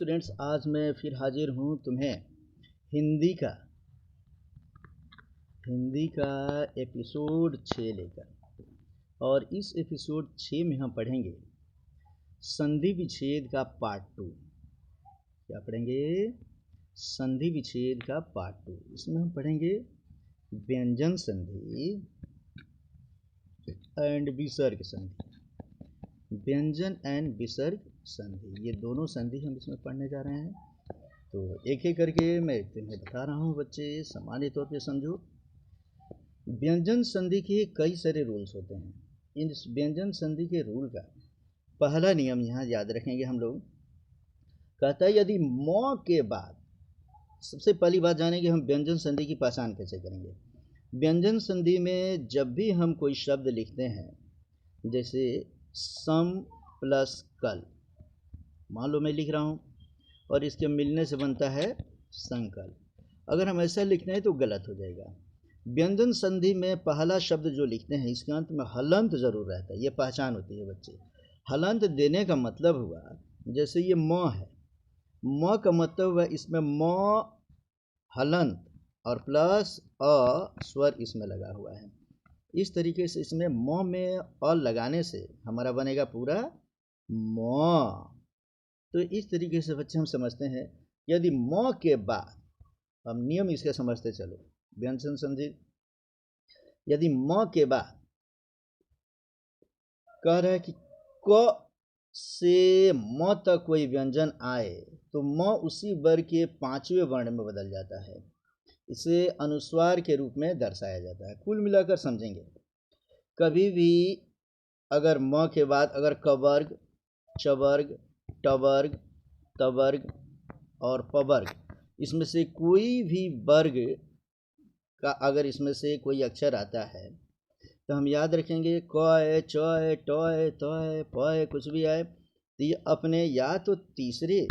Students, आज मैं फिर हाजिर हूँ तुम्हें हिंदी का एपिसोड 6 लेकर। और इस एपिसोड 6 में हम पढ़ेंगे संधि विच्छेद का पार्ट 2। क्या पढ़ेंगे? संधि विच्छेद का पार्ट 2। इसमें हम पढ़ेंगे व्यंजन संधि एंड विसर्ग संधि। व्यंजन एंड विसर्ग संधि, ये दोनों संधि हम इसमें पढ़ने जा रहे हैं। तो एक एक करके मैं तुम्हें बता रहा हूँ बच्चे, सामान्य तौर पे समझो। व्यंजन संधि के कई सारे रूल्स होते हैं। इन व्यंजन संधि के रूल का पहला नियम यहाँ याद रखेंगे हम लोग। कहता है यदि म के बाद, सबसे पहली बात जानेंगे हम व्यंजन संधि की पहचान कैसे करेंगे। व्यंजन संधि में जब भी हम कोई शब्द लिखते हैं, जैसे सम प्लस कल, मान लो मैं लिख रहा हूँ और इसके मिलने से बनता है संकल्प। अगर हम ऐसा लिखते हैं तो गलत हो जाएगा। व्यंजन संधि में पहला शब्द जो लिखते हैं इसके अंत में हलंत जरूर रहता है, ये पहचान होती है बच्चे। हलंत देने का मतलब हुआ, जैसे ये म है, म का मतलब हुआ इसमें म हलंत और प्लस अ स्वर इसमें लगा हुआ है। इस तरीके से इसमें म में अ लगाने से हमारा बनेगा पूरा म। तो इस तरीके से बच्चे हम समझते हैं, यदि म के बाद, हम नियम इसका समझते चलो। व्यंजन संधि, यदि म के बाद कह रहा है कि क से म तक कोई व्यंजन आए तो म उसी वर्ग के 5वें वर्ण में बदल जाता है। इसे अनुस्वार के रूप में दर्शाया जाता है। कुल मिलाकर समझेंगे, कभी भी अगर म के बाद अगर क वर्ग, च वर्ग, ट वर्ग, त वर्ग और प वर्ग, इसमें से कोई भी वर्ग का अगर इसमें से कोई अक्षर आता है तो हम याद रखेंगे क है, च है, ट है, त है, प है, कुछ भी आए तो ये अपने या तो तीसरे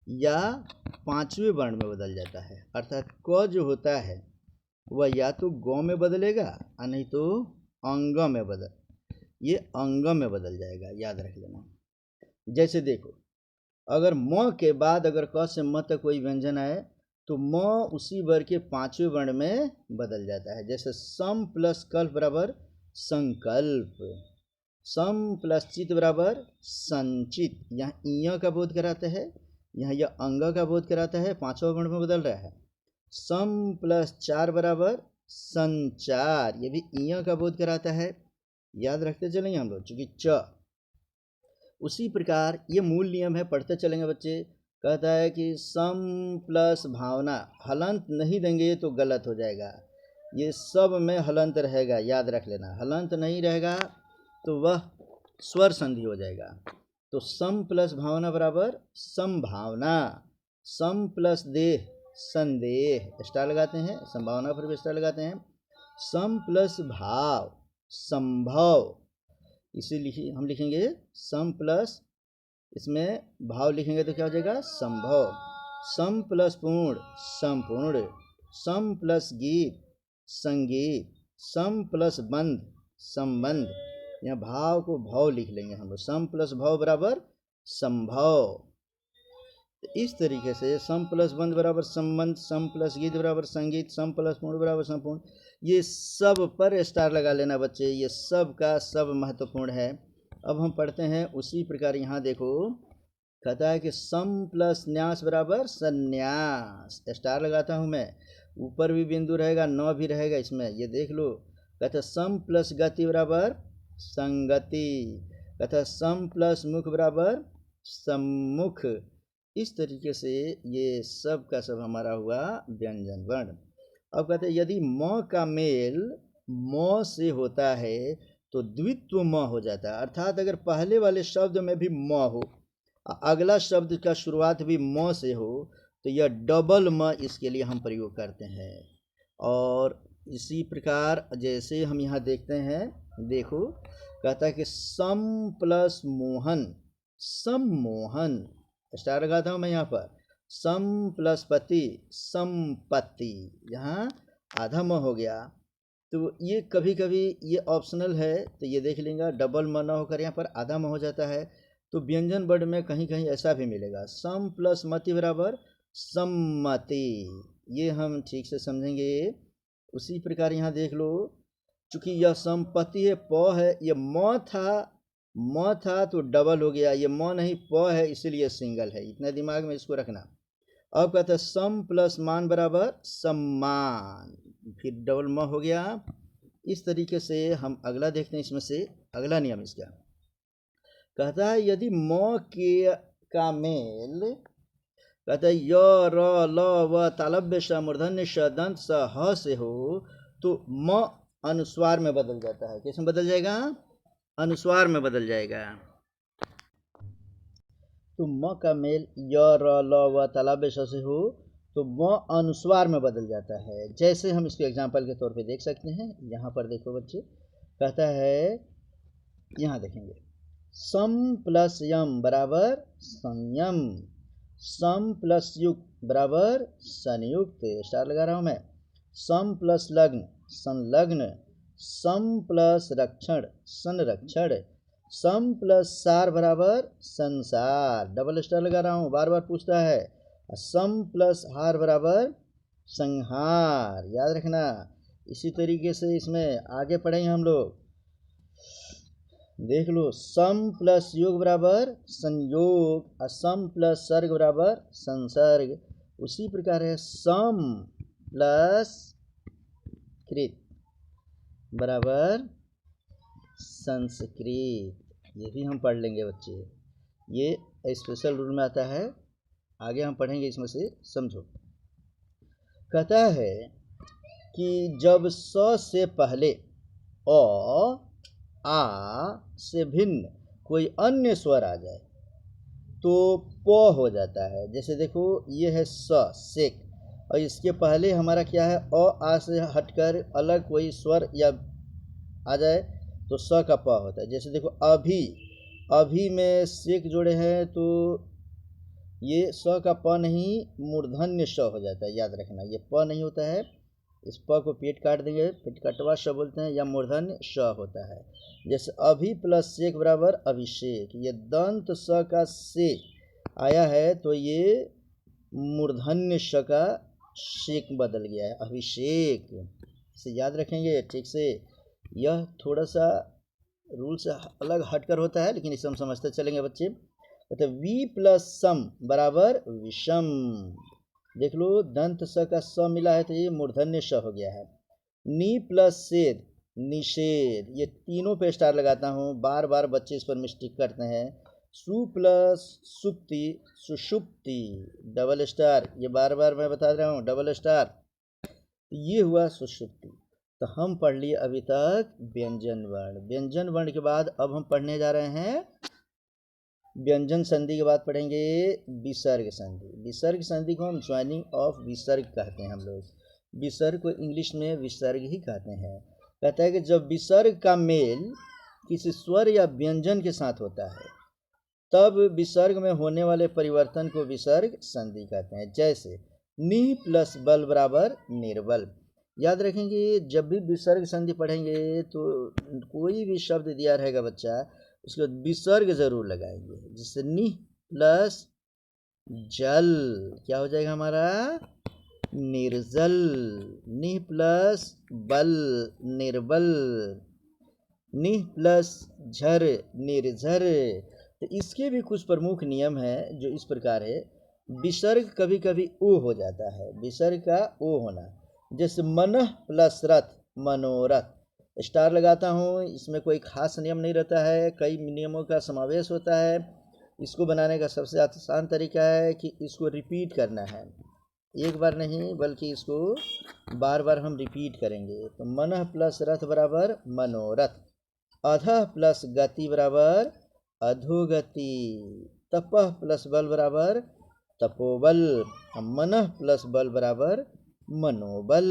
या 5वें वर्ण में बदल जाता है। अर्थात क जो होता है वह या तो ग में बदलेगा और नहीं तो अंग में ये अंग में बदल जाएगा, याद रख लेना। जैसे देखो, अगर म के बाद अगर क से म तक कोई व्यंजन आए तो म उसी वर्ग के 5वें वर्ण में बदल जाता है। जैसे सम प्लस कल्प बराबर संकल्प, सम प्लस चित बराबर संचित। यहाँ इय का बोध कराता है, यहाँ यह अंग का बोध कराता है, 5वां वर्ण में बदल रहा है। सम प्लस चार बराबर संचार, ये भी इय का बोध कराता है। याद रखते चलेंगे हम लोग, चूंकि च। उसी प्रकार ये मूल नियम है, पढ़ते चलेंगे बच्चे। कहता है कि सम प्लस भावना, हलंत नहीं देंगे तो गलत हो जाएगा। ये सब में हलंत रहेगा, याद रख लेना। हलंत नहीं रहेगा तो वह स्वर संधि हो जाएगा। तो सम प्लस भावना बराबर संभावना, सम प्लस देह संदेह, स्टार लगाते हैं, संभावना पर भी स्टार लगाते हैं। सम प्लस भाव संभव, इसीलिए हम लिखेंगे सम प्लस, इसमें भाव लिखेंगे तो क्या हो जाएगा संभव। सम प्लस पूर्ण संपूर्ण, सम प्लस गीत संगीत, सम प्लस बंध संबंध। यहाँ भाव को भाव लिख लेंगे हम लोग, सम प्लस भाव बराबर संभव। इस तरीके से सम प्लस बंध बराबर संबंध, सम प्लस गीत बराबर संगीत, सम प्लस पूर्ण बराबर संपूर्ण। ये सब पर स्टार लगा लेना बच्चे, ये सब का सब महत्वपूर्ण है। अब हम पढ़ते हैं उसी प्रकार। यहाँ देखो, कहता है कि सम प्लस न्यास बराबर संन्यास, स्टार लगाता हूँ मैं। ऊपर भी बिंदु रहेगा, न भी रहेगा इसमें, ये देख लो। कहता सम प्लस गति बराबर संगति, कहता सम प्लस मुख बराबर सम्मुख। इस तरीके से ये सब का सब हमारा हुआ व्यंजन वर्ण। अब कहते हैं यदि म का मेल म से होता है तो द्वित्व म हो जाता है। अर्थात अगर पहले वाले शब्द में भी म हो, अगला शब्द का शुरुआत भी म से हो, तो यह डबल म इसके लिए हम प्रयोग करते हैं। और इसी प्रकार जैसे हम यहाँ देखते हैं, देखो कहता है कि सम प्लस मोहन सम्मोहन, स्टार लगाता हूँ मैं यहाँ पर। सम प्लस पति संपत्ति, यहाँ आधा म हो गया। तो ये कभी कभी ये ऑप्शनल है, तो ये देख लेंगे, डबल म न होकर यहाँ पर आधा म हो जाता है। तो व्यंजन वर्ण में कहीं कहीं ऐसा भी मिलेगा, सम प्लस मति बराबर सम्मति। ये हम ठीक से समझेंगे। उसी प्रकार यहाँ देख लो, चूंकि यह संपत्ति है, प है, ये म था तो डबल हो गया, ये म नहीं प है इसीलिए सिंगल है, इतना दिमाग में इसको रखना। अब कहते हैं सम प्लस मान बराबर सम्मान, फिर डबल म हो गया। इस तरीके से हम अगला देखते हैं, इसमें से अगला नियम इसका कहता है यदि म के का मेल कहता है य र ल व तालव्य स मूर्धन्य स दंत स ह से हो तो म अनुस्वार में बदल जाता है। किस में बदल जाएगा? अनुस्वार में बदल जाएगा। तो म का मेल य र ल व तालव्य स से हो तो म अनुस्वार में बदल जाता है। जैसे हम इसको एग्जाम्पल के तौर पे देख सकते हैं। यहाँ पर देखो बच्चे, कहता है, यहाँ देखेंगे, सम प्लस यम बराबर संयम, सम प्लस युक्त बराबर संयुक्त, स्टार लगा रहा हूं मैं, सम प्लस लग्न संलग्न, सम प्लस रक्षण संरक्षण, सम प्लस सार बराबर संसार, डबल स्टार लगा रहा हूं, बार बार पूछता है। सम प्लस हार बराबर संहार, याद रखना। इसी तरीके से इसमें आगे पढ़ेंगे हम लोग, देख लो, सम प्लस योग बराबर संयोग, असम प्लस सर्ग बराबर संसर्ग। उसी प्रकार है सम प्लस कृत बराबर संस्कृत, ये भी हम पढ़ लेंगे बच्चे, ये स्पेशल रूल में आता है, आगे हम पढ़ेंगे इसमें से, समझो। कहता है कि जब स से पहले अ आ से भिन्न कोई अन्य स्वर आ जाए तो प हो जाता है। जैसे देखो, ये है स सेक, और इसके पहले हमारा क्या है, अ आ से हटकर अलग कोई स्वर या आ जाए तो स का प होता है। जैसे देखो, अभी, अभी में सेक जोड़े हैं तो ये स का प नहीं मूर्धन्य स हो जाता है, याद रखना, ये प नहीं होता है, इस प को पेट काट देंगे, पेट कटवा स बोलते हैं, या मूर्धन्य स होता है। जैसे अभी प्लस सेक बराबर अभिषेक, ये दंत स का से आया है तो ये मूर्धन्य स का शेक बदल गया है, अभिषेक। इसे याद रखेंगे ठीक से। यह थोड़ा सा रूल से अलग हटकर होता है, लेकिन इसे हम समझते चलेंगे बच्चे। तो वी प्लस सम बराबर विषम, देख लो, दंत स का स मिला है तो ये मूर्धन्य स हो गया है। नी प्लस सेद निषेध, ये तीनों पे स्टार लगाता हूँ, बार बार बच्चे इस पर मिस्टेक करते हैं। सु प्लस सुप्ति सुषुप्ति, डबल स्टार, ये बार बार मैं बता रहा हूँ, डबल स्टार, ये हुआ सुषुप्ति। तो हम पढ़ लिए अभी तक व्यंजन वर्ण। व्यंजन वर्ण के बाद अब हम पढ़ने जा रहे हैं, व्यंजन संधि के बाद पढ़ेंगे विसर्ग संधि। विसर्ग संधि को हम ज्वाइनिंग ऑफ विसर्ग कहते हैं हम लोग। विसर्ग को इंग्लिश में विसर्ग ही कहते हैं। कहता है कि जब विसर्ग का मेल किसी स्वर या व्यंजन के साथ होता है तब विसर्ग में होने वाले परिवर्तन को विसर्ग संधि कहते हैं। जैसे नि प्लस बल बराबर निर्बल, याद रखेंगे, जब भी विसर्ग संधि पढ़ेंगे तो कोई भी शब्द दिया रहेगा बच्चा, उसके बाद विसर्ग जरूर लगाएंगे। जिससे नि प्लस जल क्या हो जाएगा हमारा, निर्जल, नि प्लस बल निर्बल, नि प्लस झर निर्झर। तो इसके भी कुछ प्रमुख नियम है जो इस प्रकार है। विसर्ग कभी कभी ओ हो जाता है, विसर्ग का ओ होना, जैसे मनः प्लस रथ मनोरथ, स्टार लगाता हूँ, इसमें कोई खास नियम नहीं रहता है, कई नियमों का समावेश होता है। इसको बनाने का सबसे आसान तरीका है कि इसको रिपीट करना है, एक बार नहीं बल्कि इसको बार बार हम रिपीट करेंगे। तो मनः प्लस रथ बराबर मनोरथ, अधः प्लस गति बराबर अधोगति, तपः प्लस बल बराबर तपोबल, मनः प्लस बल बराबर मनोबल।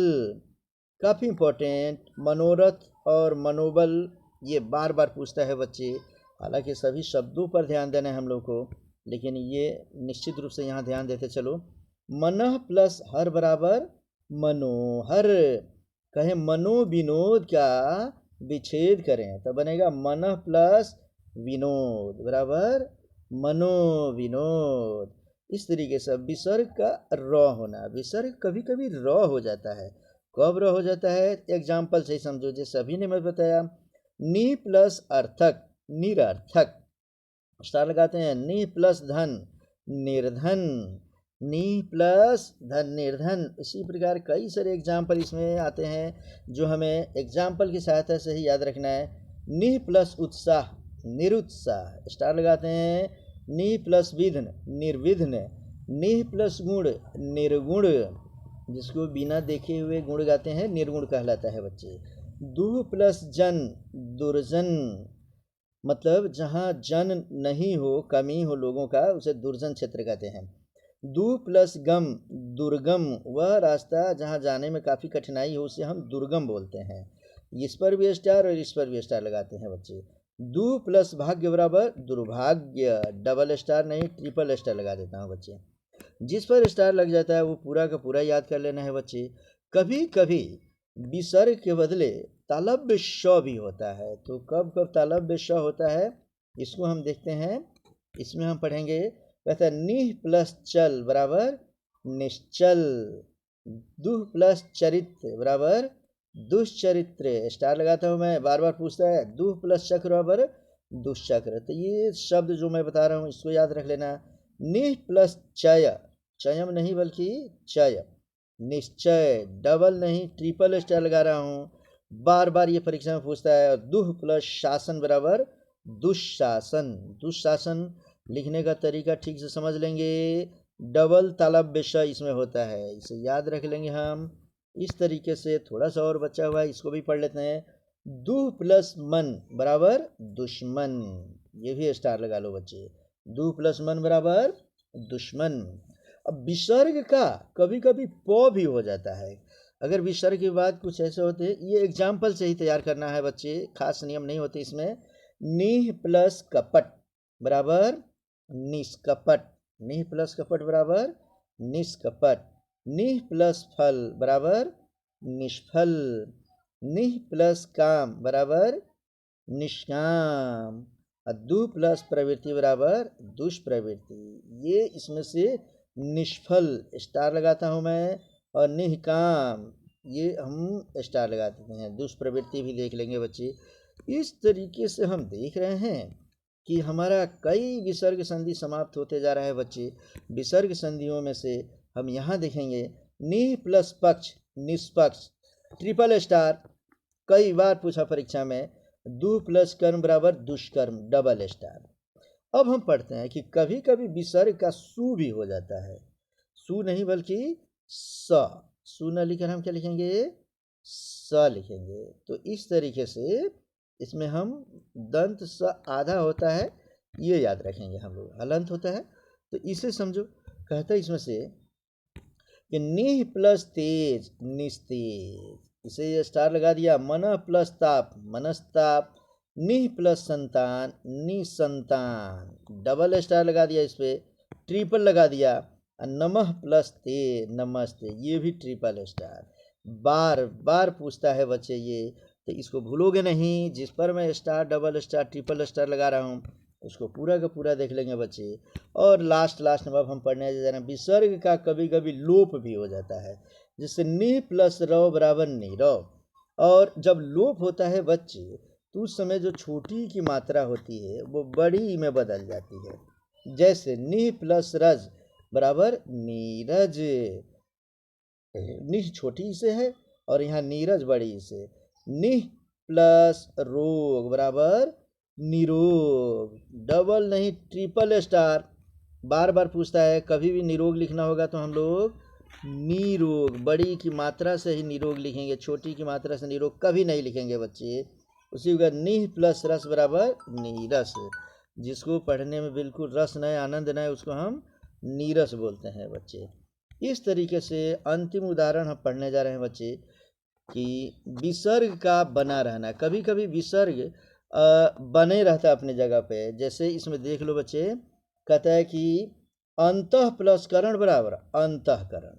काफ़ी इम्पोर्टेंट, मनोरथ और मनोबल ये बार बार पूछता है बच्चे। हालांकि सभी शब्दों पर ध्यान देना है हम लोग को, लेकिन ये निश्चित रूप से यहाँ ध्यान देते चलो। मनः प्लस हर बराबर मनोहर, कहे मनो विनोद का विच्छेद करें तो बनेगा मनः प्लस विनोद बराबर मनोविनोद। इस तरीके से विसर्ग का र होना, विसर्ग कभी कभी र हो जाता है। कब र हो जाता है? एग्जाम्पल से ही समझो, जैसे अभी ने मैं बताया, नी प्लस अर्थक निरर्थक। स्टार लगाते हैं, नी प्लस धन निर्धन, नी प्लस धन निर्धन। इसी प्रकार कई सारे एग्जाम्पल इसमें आते हैं जो हमें एग्जाम्पल की सहायता से ही याद रखना है। नी प्लस उत्साह निरुत्साह, स्टार लगाते हैं। नी प्लस विघ्न निर्विघ्न, नी प्लस गुण निर्गुण, जिसको बिना देखे हुए गुण गाते हैं निर्गुण कहलाता है बच्चे। दु प्लस जन दुर्जन, मतलब जहाँ जन नहीं हो, कमी हो लोगों का, उसे दुर्जन क्षेत्र कहते हैं। दु प्लस गम दुर्गम, वह रास्ता जहाँ जाने में काफ़ी कठिनाई हो उसे हम दुर्गम बोलते हैं। इस पर भी स्टार और इस पर भी स्टार लगाते हैं बच्चे। दु प्लस भाग्य बराबर दुर्भाग्य, डबल स्टार नहीं ट्रिपल स्टार लगा देता हूँ बच्चे। जिस पर स्टार लग जाता है वो पूरा का पूरा याद कर लेना है बच्चे। कभी कभी विसर्ग के बदले तालव्य श भी होता है, तो कब कब तालव्य श होता है इसको हम देखते हैं। इसमें हम पढ़ेंगे, कहता है निह प्लस चल बराबर निश्चल, दुह प्लस चरित्र बराबर दुष्चरित्र। स्टार लगाता हूँ मैं, बार बार पूछता है दुह प्लस चक्र बराबर दुष्चक्र। तो ये शब्द जो मैं बता रहा हूँ इसको याद रख लेना। निह प्लस चय, चयम नहीं बल्कि चय, निश्चय, डबल नहीं ट्रिपल स्टार लगा रहा हूँ, बार बार ये परीक्षा में पूछता है। और दुह प्लस शासन बराबर दुशासन, दुशासन लिखने का तरीका ठीक से समझ लेंगे, डबल तालव्य श इसमें होता है, इसे याद रख लेंगे हम। इस तरीके से थोड़ा सा और बचा हुआ है, इसको भी पढ़ लेते हैं। दु प्लस मन बराबर दुश्मन, ये भी स्टार लगा लो बच्चे। दु प्लस मन बराबर दुश्मन। अब विसर्ग का कभी कभी प भी हो जाता है। अगर विसर्ग की बात कुछ ऐसे होते हैं, ये एग्जाम्पल से ही तैयार करना है बच्चे, खास नियम नहीं होते इसमें। निह प्लस कपट बराबर निष्कपट, निह प्लस कपट बराबर निष्कपट, निह प्लस फल बराबर निष्फल, निह प्लस काम बराबर निष्काम, और दु प्लस प्रवृत्ति बराबर दुष्प्रवृत्ति। ये इसमें से निष्फल स्टार लगाता हूँ मैं, और निष्काम ये हम स्टार लगा देते हैं। दुष्प्रवृत्ति भी देख लेंगे बच्चे। इस तरीके से हम देख रहे हैं कि हमारा कई विसर्ग संधि समाप्त होते जा रहा है बच्चे। विसर्ग संधियों में से हम यहाँ देखेंगे, निह प्लस पक्ष निष्पक्ष ट्रिपल स्टार, कई बार पूछा परीक्षा में। दु प्लस कर्म बराबर दुष्कर्म, डबल स्टार। अब हम पढ़ते हैं कि कभी कभी विसर्ग का सु भी हो जाता है, सु नहीं बल्कि स, सु न लिखकर हम क्या लिखेंगे? स लिखेंगे। तो इस तरीके से इसमें हम दंत स आधा होता है, ये याद रखेंगे हम लोग, हलंत होता है तो इसे समझो। कहता है इसमें से कि निह प्लस तेज निस्तेज, इसे ये स्टार लगा दिया। मन प्लस ताप मनस्ताप, निह प्लस संतान निसंतान, डबल स्टार लगा दिया, इस पर ट्रिपल लगा दिया। नमः प्लस ते नमस्ते, ये भी ट्रिपल स्टार। बार बार पूछता है बच्चे ये, तो इसको भूलोगे नहीं। जिस पर मैं star double star triple star लगा रहा हूँ उसको पूरा का पूरा देख लेंगे बच्चे। और लास्ट में अब हम पढ़ने जा रहे हैं, विसर्ग का कभी कभी लोप भी हो जाता है, जिससे नि प्लस रव बराबर नीरव। और जब लोप होता है बच्चे तो उस समय जो छोटी की मात्रा होती है वो बड़ी में बदल जाती है। जैसे नि प्लस रज बराबर नीरज, निह छोटी से है और यहाँ नीरज बड़ी से। निह प्लस रोग बराबर निरोग, डबल नहीं ट्रिपल स्टार। बार बार पूछता है, कभी भी निरोग लिखना होगा तो हम लोग निरोग बड़ी की मात्रा से ही निरोग लिखेंगे, छोटी की मात्रा से निरोग कभी नहीं लिखेंगे बच्चे। उसी का निह प्लस रस बराबर नीरस, जिसको पढ़ने में बिल्कुल रस न आनंद न उसको हम नीरस बोलते हैं बच्चे। इस तरीके से अंतिम उदाहरण हम पढ़ने जा रहे हैं बच्चे कि विसर्ग का बना रहना। कभी कभी विसर्ग बने रहता है अपने जगह पे, जैसे इसमें देख लो बच्चे, कहता है कि अंतः प्लस करण बराबर अंतःकरण,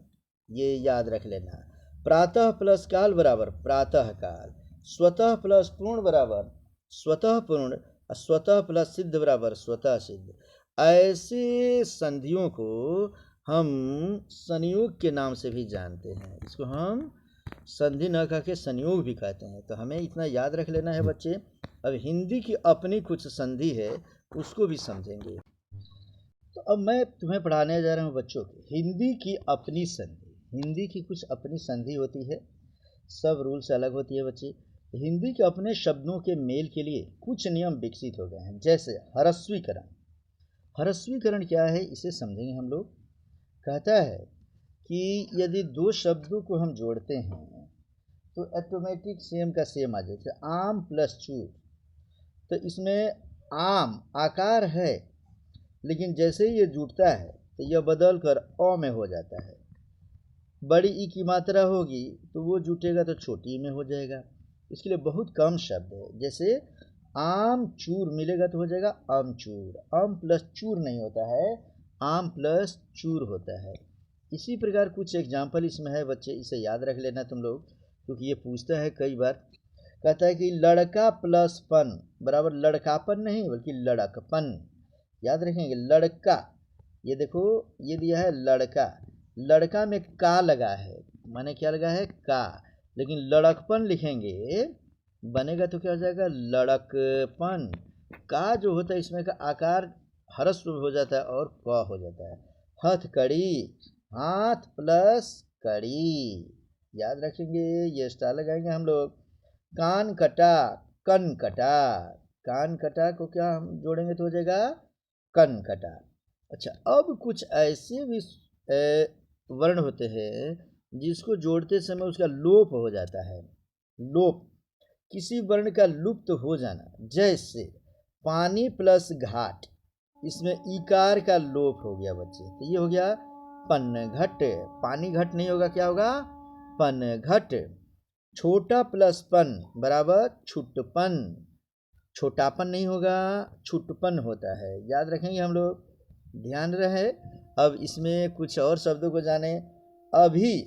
ये याद रख लेना। प्रातः प्लस काल बराबर प्रातः काल, स्वतः प्लस पूर्ण बराबर स्वतः पूर्ण, स्वतः प्लस सिद्ध बराबर स्वतः सिद्ध। ऐसे संधियों को हम संयोग के नाम से भी जानते हैं। इसको हम संधि न कह के संयोग भी कहते हैं। तो हमें इतना याद रख लेना है बच्चे। अब हिंदी की अपनी कुछ संधि है, उसको भी समझेंगे। तो अब मैं तुम्हें पढ़ाने जा रहा हूँ बच्चों की हिंदी की अपनी संधि। हिंदी की कुछ अपनी संधि होती है, सब रूल से अलग होती है बच्चे। हिंदी के अपने शब्दों के मेल के लिए कुछ नियम विकसित हो गए हैं, जैसे ह्रस्वीकरण। ह्रस्वीकरण क्या है, इसे समझेंगे हम लोग। कहता है कि यदि दो शब्दों को हम जोड़ते हैं तो ऑटोमेटिक सेम का सेम आ जाता है। आम प्लस चूर, तो इसमें आम आकार है, लेकिन जैसे ही ये जुड़ता है तो यह बदल कर अ में हो जाता है। बड़ी ई की मात्रा होगी तो वो जुटेगा तो छोटी ई में हो जाएगा। इसके लिए बहुत कम शब्द है, जैसे आम चूर मिलेगा तो हो जाएगा आमचूर। आम प्लस चूर नहीं होता है, आम प्लस चूर होता है। इसी प्रकार कुछ एग्जाम्पल इसमें है बच्चे, इसे याद रख लेना तुम लोग, क्योंकि ये पूछता है कई बार। कहता है कि लड़का प्लस पन बराबर लड़कापन नहीं बल्कि लड़कपन। याद रखेंगे, लड़का, ये देखो ये दिया है लड़का, लड़का में का लगा है, माने क्या लगा है का, लेकिन लड़कपन लिखेंगे बनेगा तो क्या हो जाएगा लड़कपन। का जो होता है इसमें का आकार ह्रस्व हो जाता है और क हो जाता है। हथकड़ी, हाथ प्लस कड़ी, याद रखेंगे, ये स्टार लगाएंगे हम लोग। कान कटा, कन कटा, कान कटा को क्या हम जोड़ेंगे तो हो जाएगा कन कटा। अच्छा, अब कुछ ऐसे भी वर्ण होते हैं जिसको जोड़ते समय उसका लोप हो जाता है। लोप, किसी वर्ण का लुप्त हो जाना, जैसे पानी प्लस घाट, इसमें इकार का लोप हो गया बच्चे, तो ये हो गया पनघट। पानी घट नहीं होगा, क्या होगा पनघट। छोटा प्लस पन बराबर छुटपन, छोटापन नहीं होगा छुटपन होता है। याद रखेंगे हम लोग, ध्यान रहे। अब इसमें कुछ और शब्दों को जाने। अभी,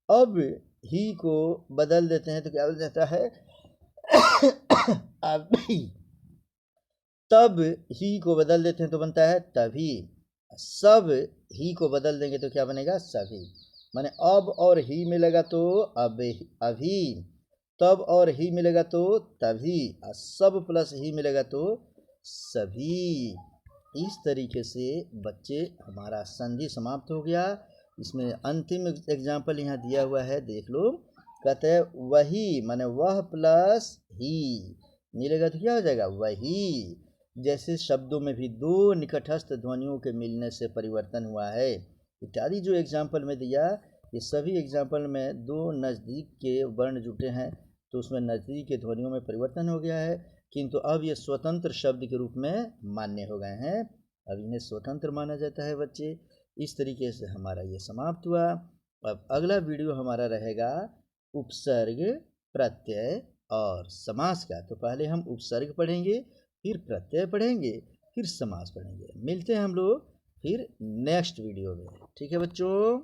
अब ही को बदल देते हैं तो क्या बदल जाता है अभी। तब ही को बदल देते हैं तो बनता है तभी। सब ही को बदल देंगे तो क्या बनेगा सभी। माने अब और ही मिलेगा तो अब अभी, तब और ही मिलेगा तो तभी, और सब प्लस ही मिलेगा तो सभी। इस तरीके से बच्चे हमारा संधि समाप्त हो गया। इसमें अंतिम एग्जाम्पल यहाँ दिया हुआ है, देख लो। कहते हैं वही, माने वह प्लस ही मिलेगा तो क्या हो जाएगा वही। जैसे शब्दों में भी दो निकटस्थ ध्वनियों के मिलने से परिवर्तन हुआ है इत्यादि जो एग्जाम्पल में दिया, ये सभी एग्जाम्पल में दो नज़दीक के वर्ण जुटे हैं तो उसमें नज़दीक के ध्वनियों में परिवर्तन हो गया है, किंतु अब ये स्वतंत्र शब्द के रूप में मान्य हो गए हैं। अब इन्हें स्वतंत्र माना जाता है बच्चे। इस तरीके से हमारा ये समाप्त हुआ। अब अगला वीडियो हमारा रहेगा उपसर्ग, प्रत्यय और समास का। तो पहले हम उपसर्ग पढ़ेंगे, फिर प्रत्यय पढ़ेंगे, फिर समास पढ़ेंगे। मिलते हैं हम लोग फिर नेक्स्ट वीडियो में। ठीक है बच्चों।